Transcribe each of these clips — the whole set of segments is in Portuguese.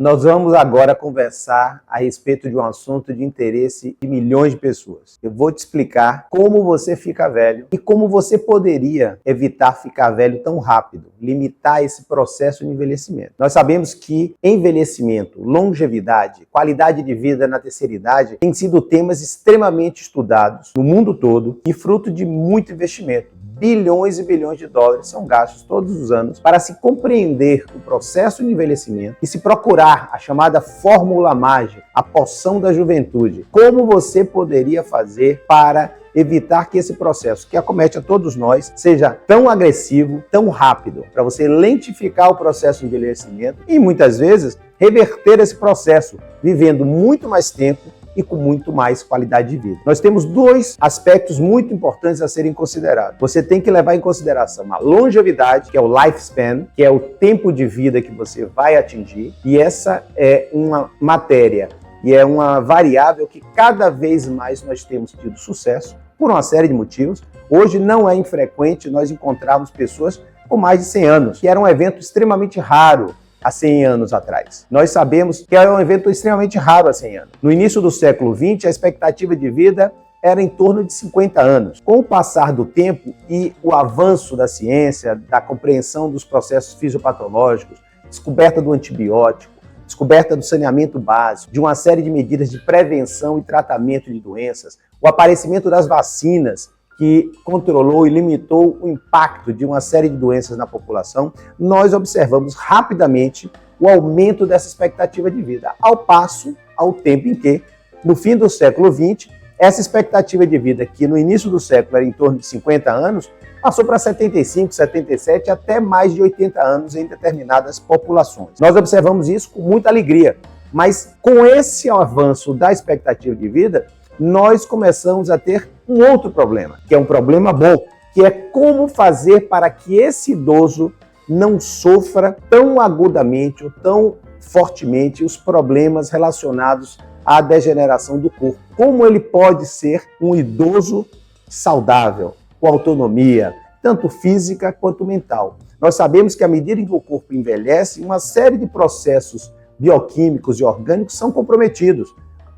Nós vamos agora conversar a respeito de um assunto de interesse de milhões de pessoas. Eu vou te explicar como você fica velho e como você poderia evitar ficar velho tão rápido, limitar esse processo de envelhecimento. Nós sabemos que envelhecimento, longevidade, qualidade de vida na terceira idade têm sido temas extremamente estudados no mundo todo e fruto de muito investimento. Bilhões e bilhões de dólares são gastos todos os anos para se compreender o processo de envelhecimento e se procurar a chamada fórmula mágica, a poção da juventude. Como você poderia fazer para evitar que esse processo que acomete a todos nós seja tão agressivo, tão rápido, para você lentificar o processo de envelhecimento e muitas vezes reverter esse processo, vivendo muito mais tempo e com muito mais qualidade de vida. Nós temos dois aspectos muito importantes a serem considerados. Você tem que levar em consideração a longevidade, que é o lifespan, que é o tempo de vida que você vai atingir, e essa é uma matéria e é uma variável que cada vez mais nós temos tido sucesso por uma série de motivos. Hoje não é infrequente nós encontrarmos pessoas com mais de 100 anos, que era um evento extremamente raro há 100 anos atrás. Nós sabemos que é um evento extremamente raro há 100 anos. No início do século XX, a expectativa de vida era em torno de 50 anos. Com o passar do tempo e o avanço da ciência, da compreensão dos processos fisiopatológicos, descoberta do antibiótico, descoberta do saneamento básico, de uma série de medidas de prevenção e tratamento de doenças, o aparecimento das vacinas, que controlou e limitou o impacto de uma série de doenças na população, nós observamos rapidamente o aumento dessa expectativa de vida, ao tempo em que, no fim do século XX, essa expectativa de vida, que no início do século era em torno de 50 anos, passou para 75, 77, até mais de 80 anos em determinadas populações. Nós observamos isso com muita alegria, mas com esse avanço da expectativa de vida, nós começamos a ter um outro problema, que é um problema bom, que é como fazer para que esse idoso não sofra tão agudamente ou tão fortemente os problemas relacionados à degeneração do corpo. Como ele pode ser um idoso saudável, com autonomia, tanto física quanto mental. Nós sabemos que à medida em que o corpo envelhece, uma série de processos bioquímicos e orgânicos são comprometidos.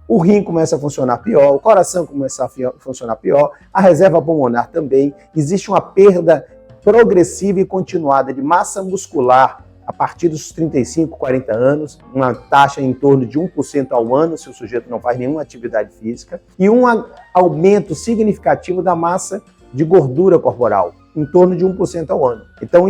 O rim começa a funcionar pior, o coração começa a funcionar pior, a reserva pulmonar também. Existe uma perda progressiva e continuada de massa muscular a partir dos 35, 40 anos, uma taxa em torno de 1% ao ano, se o sujeito não faz nenhuma atividade física, e um aumento significativo da massa de gordura corporal, em torno de 1% ao ano. Então,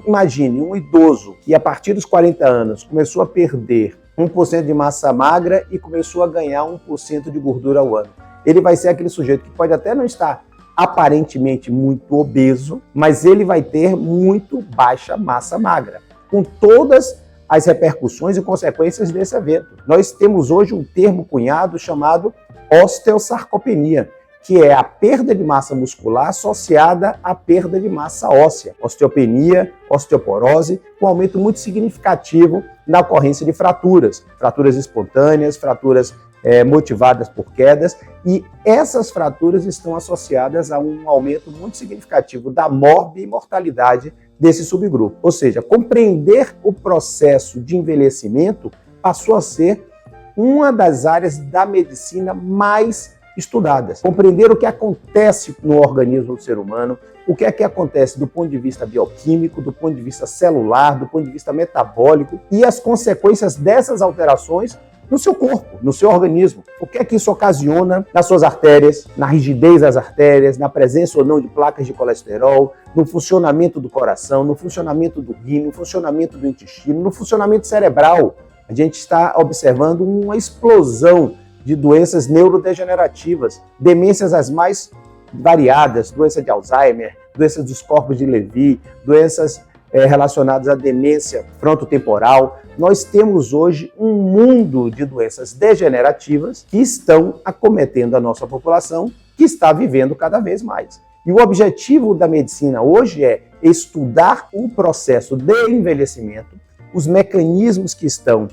imagine um idoso que a partir dos 40 anos começou a perder 1% de massa magra e começou a ganhar 1% de gordura ao ano. Ele vai ser aquele sujeito que pode até não estar aparentemente muito obeso, mas ele vai ter muito baixa massa magra, com todas as repercussões e consequências desse evento. Nós temos hoje um termo cunhado chamado osteosarcopenia, que é a perda de massa muscular associada à perda de massa óssea. Osteopenia, osteoporose, com um aumento muito significativo na ocorrência de fraturas espontâneas, fraturas motivadas por quedas, e essas fraturas estão associadas a um aumento muito significativo da mortalidade desse subgrupo. Ou seja, compreender o processo de envelhecimento passou a ser uma das áreas da medicina mais estudadas. Compreender o que acontece no organismo do ser humano, o que é que acontece do ponto de vista bioquímico, do ponto de vista celular, do ponto de vista metabólico e as consequências dessas alterações no seu corpo, no seu organismo. O que é que isso ocasiona nas suas artérias, na rigidez das artérias, na presença ou não de placas de colesterol, no funcionamento do coração, no funcionamento do rim, no funcionamento do intestino, no funcionamento cerebral. A gente está observando uma explosão de doenças neurodegenerativas, demências as mais variadas, doença de Alzheimer, doenças dos corpos de Levy, doenças relacionadas à demência frontotemporal. Nós temos hoje um mundo de doenças degenerativas que estão acometendo a nossa população, que está vivendo cada vez mais. E o objetivo da medicina hoje é estudar o processo de envelhecimento, os mecanismos que estão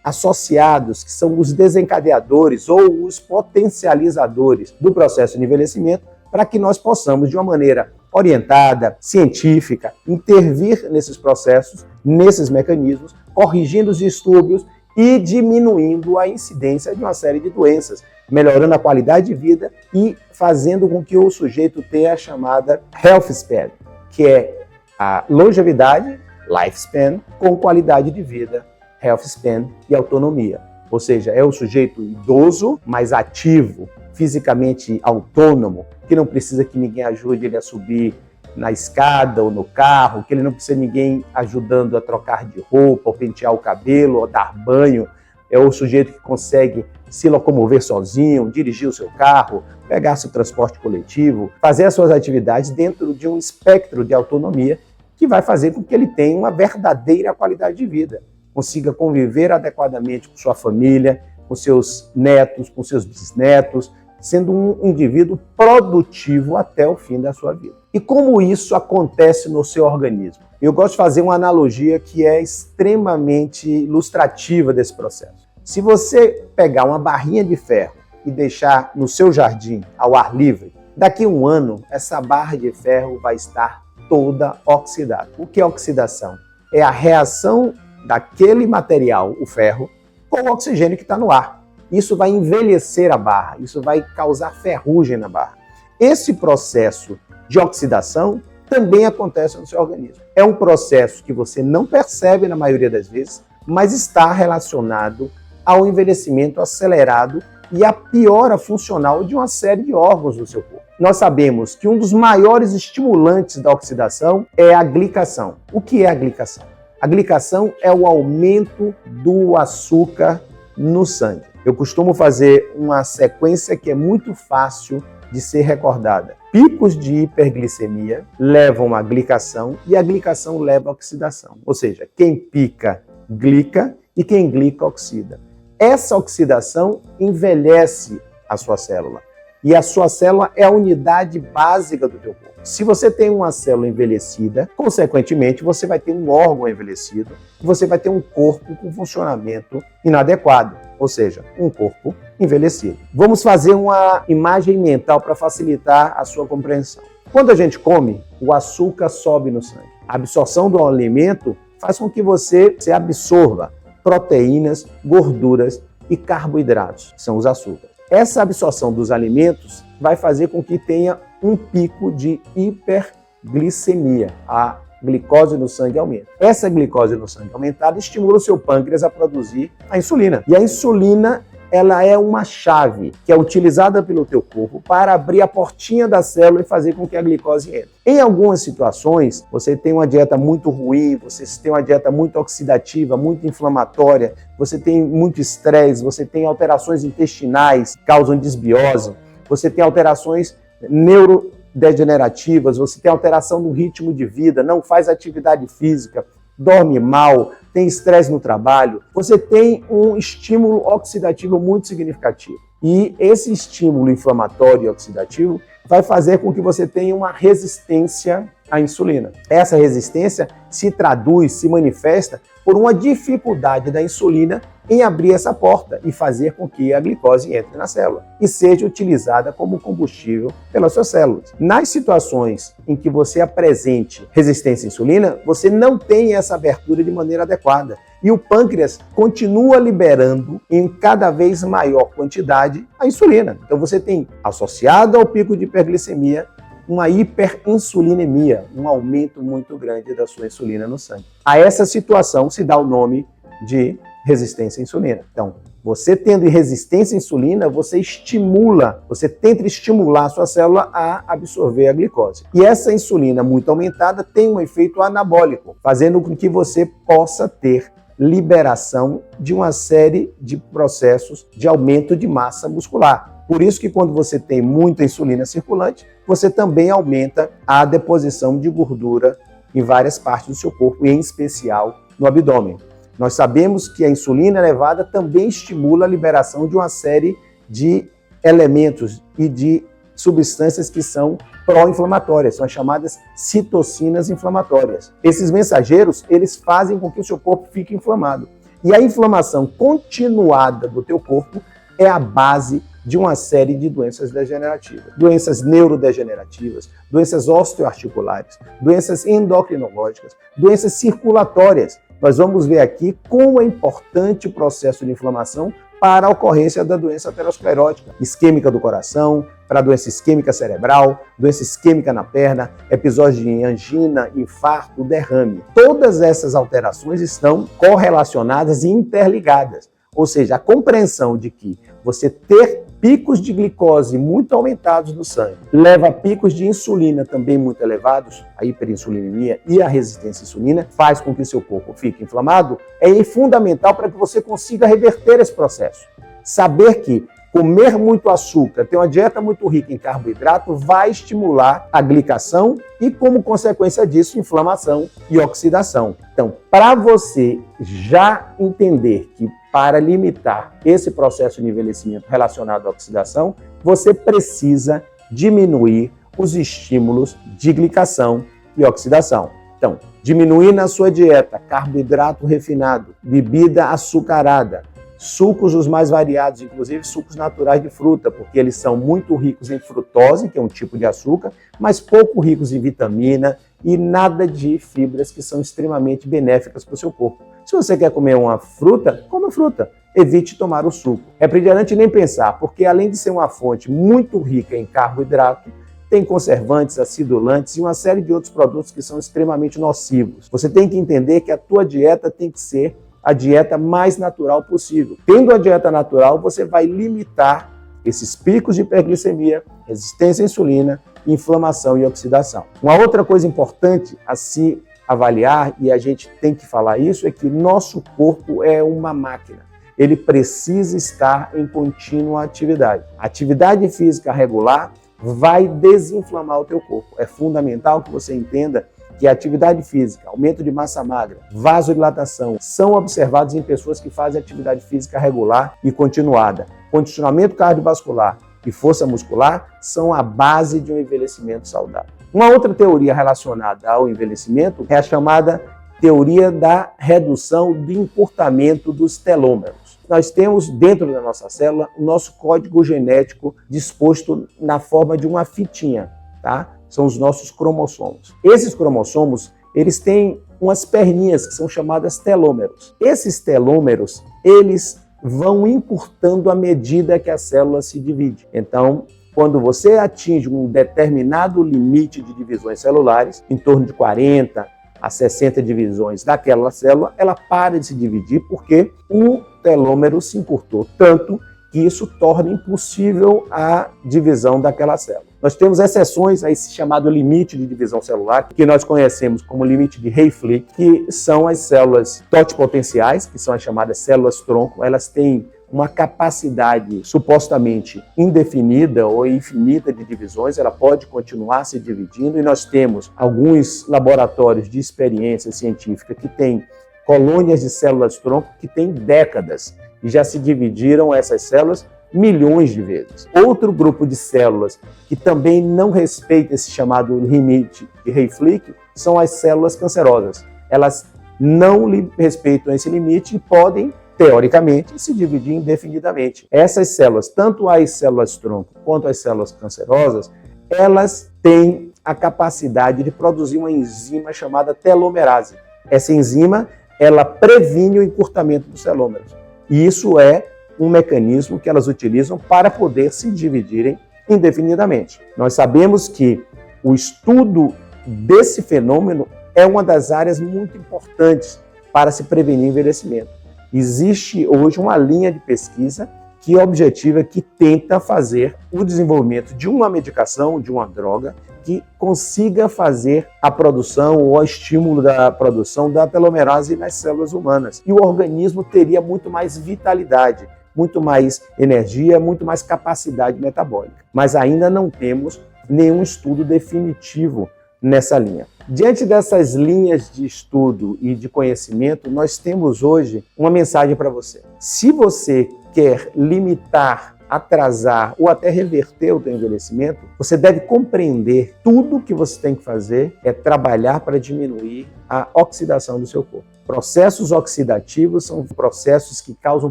associados, que são os desencadeadores ou os potencializadores do processo de envelhecimento, para que nós possamos, de uma maneira orientada, científica, intervir nesses processos, nesses mecanismos, corrigindo os distúrbios e diminuindo a incidência de uma série de doenças, melhorando a qualidade de vida e fazendo com que o sujeito tenha a chamada health span, que é a longevidade, lifespan, com qualidade de vida, health span e autonomia. Ou seja, é o sujeito idoso, mais ativo, fisicamente autônomo, que não precisa que ninguém ajude ele a subir na escada ou no carro, que ele não precisa de ninguém ajudando a trocar de roupa, ou pentear o cabelo, ou dar banho. É o sujeito que consegue se locomover sozinho, dirigir o seu carro, pegar seu transporte coletivo, fazer as suas atividades dentro de um espectro de autonomia que vai fazer com que ele tenha uma verdadeira qualidade de vida, consiga conviver adequadamente com sua família, com seus netos, com seus bisnetos, sendo um indivíduo produtivo até o fim da sua vida. E como isso acontece no seu organismo? Eu gosto de fazer uma analogia que é extremamente ilustrativa desse processo. Se você pegar uma barrinha de ferro e deixar no seu jardim, ao ar livre, daqui a um ano, essa barra de ferro vai estar toda oxidada. O que é oxidação? É a reação daquele material, o ferro, com o oxigênio que está no ar. Isso vai envelhecer a barra, isso vai causar ferrugem na barra. Esse processo de oxidação também acontece no seu organismo. É um processo que você não percebe na maioria das vezes, mas está relacionado ao envelhecimento acelerado e à piora funcional de uma série de órgãos do seu corpo. Nós sabemos que um dos maiores estimulantes da oxidação é a glicação. O que é a glicação? A glicação é o aumento do açúcar no sangue. Eu costumo fazer uma sequência que é muito fácil de ser recordada. Picos de hiperglicemia levam à glicação e a glicação leva à oxidação. Ou seja, quem pica, glica e quem glica, oxida. Essa oxidação envelhece a sua célula. E a sua célula é a unidade básica do teu corpo. Se você tem uma célula envelhecida, consequentemente, você vai ter um órgão envelhecido, você vai ter um corpo com funcionamento inadequado, ou seja, um corpo envelhecido. Vamos fazer uma imagem mental para facilitar a sua compreensão. Quando a gente come, o açúcar sobe no sangue. A absorção do alimento faz com que você absorva proteínas, gorduras e carboidratos, que são os açúcares. Essa absorção dos alimentos vai fazer com que tenha um pico de hiperglicemia. A glicose no sangue aumenta. Essa glicose no sangue aumentada estimula o seu pâncreas a produzir a insulina. E a insulina, ela é uma chave que é utilizada pelo teu corpo para abrir a portinha da célula e fazer com que a glicose entre. Em algumas situações, você tem uma dieta muito ruim, você tem uma dieta muito oxidativa, muito inflamatória, você tem muito estresse, você tem alterações intestinais que causam desbiose, você tem alterações neurodegenerativas, você tem alteração do ritmo de vida, não faz atividade física, dorme mal, tem estresse no trabalho, você tem um estímulo oxidativo muito significativo. E esse estímulo inflamatório e oxidativo vai fazer com que você tenha uma resistência à insulina. Essa resistência se traduz, se manifesta por uma dificuldade da insulina em abrir essa porta e fazer com que a glicose entre na célula e seja utilizada como combustível pelas suas células. Nas situações em que você apresente resistência à insulina, você não tem essa abertura de maneira adequada e o pâncreas continua liberando em cada vez maior quantidade a insulina. Então você tem, associado ao pico de hiperglicemia, uma hiperinsulinemia, um aumento muito grande da sua insulina no sangue. A essa situação se dá o nome de resistência à insulina. Então, você tendo resistência à insulina, você tenta estimular a sua célula a absorver a glicose. E essa insulina muito aumentada tem um efeito anabólico, fazendo com que você possa ter liberação de uma série de processos de aumento de massa muscular. Por isso que quando você tem muita insulina circulante, você também aumenta a deposição de gordura em várias partes do seu corpo, e em especial no abdômen. Nós sabemos que a insulina elevada também estimula a liberação de uma série de elementos e de substâncias que são pró-inflamatórias, são as chamadas citocinas inflamatórias. Esses mensageiros, eles fazem com que o seu corpo fique inflamado. E a inflamação continuada do teu corpo é a base de uma série de doenças degenerativas. Doenças neurodegenerativas, doenças osteoarticulares, doenças endocrinológicas, doenças circulatórias. nós vamos ver aqui como é importante o processo de inflamação para a ocorrência da doença aterosclerótica, isquêmica do coração, para a doença isquêmica cerebral, doença isquêmica na perna, episódio de angina, infarto, derrame. Todas essas alterações estão correlacionadas e interligadas. Ou seja, a compreensão de que você ter picos de glicose muito aumentados no sangue leva a picos de insulina também muito elevados, a hiperinsulinemia e a resistência à insulina, faz com que o seu corpo fique inflamado, é fundamental para que você consiga reverter esse processo. Saber que comer muito açúcar, ter uma dieta muito rica em carboidrato, vai estimular a glicação e, como consequência disso, inflamação e oxidação. Então, para você já entender que para limitar esse processo de envelhecimento relacionado à oxidação, você precisa diminuir os estímulos de glicação e oxidação. Então, diminuir na sua dieta carboidrato refinado, bebida açucarada, sucos os mais variados, inclusive sucos naturais de fruta, porque eles são muito ricos em frutose, que é um tipo de açúcar, mas pouco ricos em vitamina e nada de fibras que são extremamente benéficas para o seu corpo. Se você quer comer uma fruta, coma fruta. Evite tomar o suco. Refrigerante nem pensar, porque além de ser uma fonte muito rica em carboidrato, tem conservantes, acidulantes e uma série de outros produtos que são extremamente nocivos. Você tem que entender que a tua dieta tem que ser a dieta mais natural possível. Tendo a dieta natural, você vai limitar esses picos de hiperglicemia, resistência à insulina, inflamação e oxidação. Uma outra coisa importante a se avaliar, e a gente tem que falar isso, é que nosso corpo é uma máquina. Ele precisa estar em contínua atividade. A atividade física regular vai desinflamar o teu corpo. É fundamental que você entenda que a atividade física, aumento de massa magra, vasodilatação, são observados em pessoas que fazem atividade física regular e continuada. Condicionamento cardiovascular e força muscular são a base de um envelhecimento saudável. Uma outra teoria relacionada ao envelhecimento é a chamada teoria da redução do encurtamento dos telômeros. Nós temos dentro da nossa célula o nosso código genético disposto na forma de uma fitinha, tá? São os nossos cromossomos. Esses cromossomos, eles têm umas perninhas que são chamadas telômeros. Esses telômeros, eles vão encurtando à medida que a célula se divide. Então, quando você atinge um determinado limite de divisões celulares, em torno de 40 a 60 divisões daquela célula, ela para de se dividir porque o telômero se encurtou tanto que isso torna impossível a divisão daquela célula. Nós temos exceções a esse chamado limite de divisão celular, que nós conhecemos como limite de Hayflick, que são as células totipotenciais, que são as chamadas células-tronco. Elas têm uma capacidade supostamente indefinida ou infinita de divisões, ela pode continuar se dividindo, e nós temos alguns laboratórios de experiência científica que têm colônias de células-tronco que têm décadas e já se dividiram essas células milhões de vezes. Outro grupo de células que também não respeita esse chamado limite de Hayflick são as células cancerosas. Elas não respeitam esse limite e podem, teoricamente, se dividir indefinidamente. Essas células, tanto as células-tronco quanto as células cancerosas, elas têm a capacidade de produzir uma enzima chamada telomerase. Essa enzima, ela previne o encurtamento dos telômeros. E isso é um mecanismo que elas utilizam para poder se dividirem indefinidamente. Nós sabemos que o estudo desse fenômeno é uma das áreas muito importantes para se prevenir envelhecimento. Existe hoje uma linha de pesquisa que é objetiva, que tenta fazer o desenvolvimento de uma medicação, de uma droga, que consiga fazer a produção ou o estímulo da produção da telomerase nas células humanas. E o organismo teria muito mais vitalidade, muito mais energia, muito mais capacidade metabólica. Mas ainda não temos nenhum estudo definitivo nessa linha. Diante dessas linhas de estudo e de conhecimento, nós temos hoje uma mensagem para você. Se você quer limitar, atrasar ou até reverter o teu envelhecimento, você deve compreender tudo que você tem que fazer é trabalhar para diminuir a oxidação do seu corpo. Processos oxidativos são processos que causam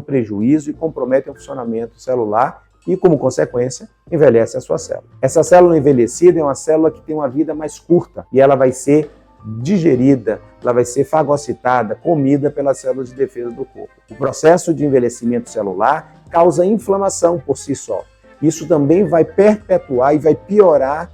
prejuízo e comprometem o funcionamento celular e, como consequência, envelhece a sua célula. Essa célula envelhecida é uma célula que tem uma vida mais curta e ela vai ser digerida, ela vai ser fagocitada, comida pelas células de defesa do corpo. O processo de envelhecimento celular causa inflamação por si só. Isso também vai perpetuar e vai piorar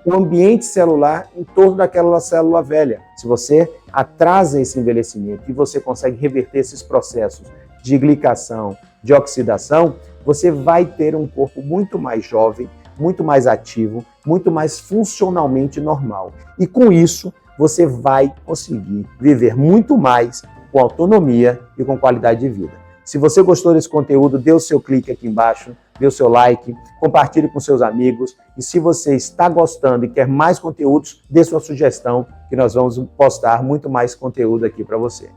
o ambiente celular em torno daquela célula velha. Se você atrasa esse envelhecimento e você consegue reverter esses processos de glicação, de oxidação, você vai ter um corpo muito mais jovem, muito mais ativo, muito mais funcionalmente normal. E com isso, você vai conseguir viver muito mais com autonomia e com qualidade de vida. Se você gostou desse conteúdo, dê o seu clique aqui embaixo, dê o seu like, compartilhe com seus amigos. E se você está gostando e quer mais conteúdos, dê sua sugestão, que nós vamos postar muito mais conteúdo aqui para você.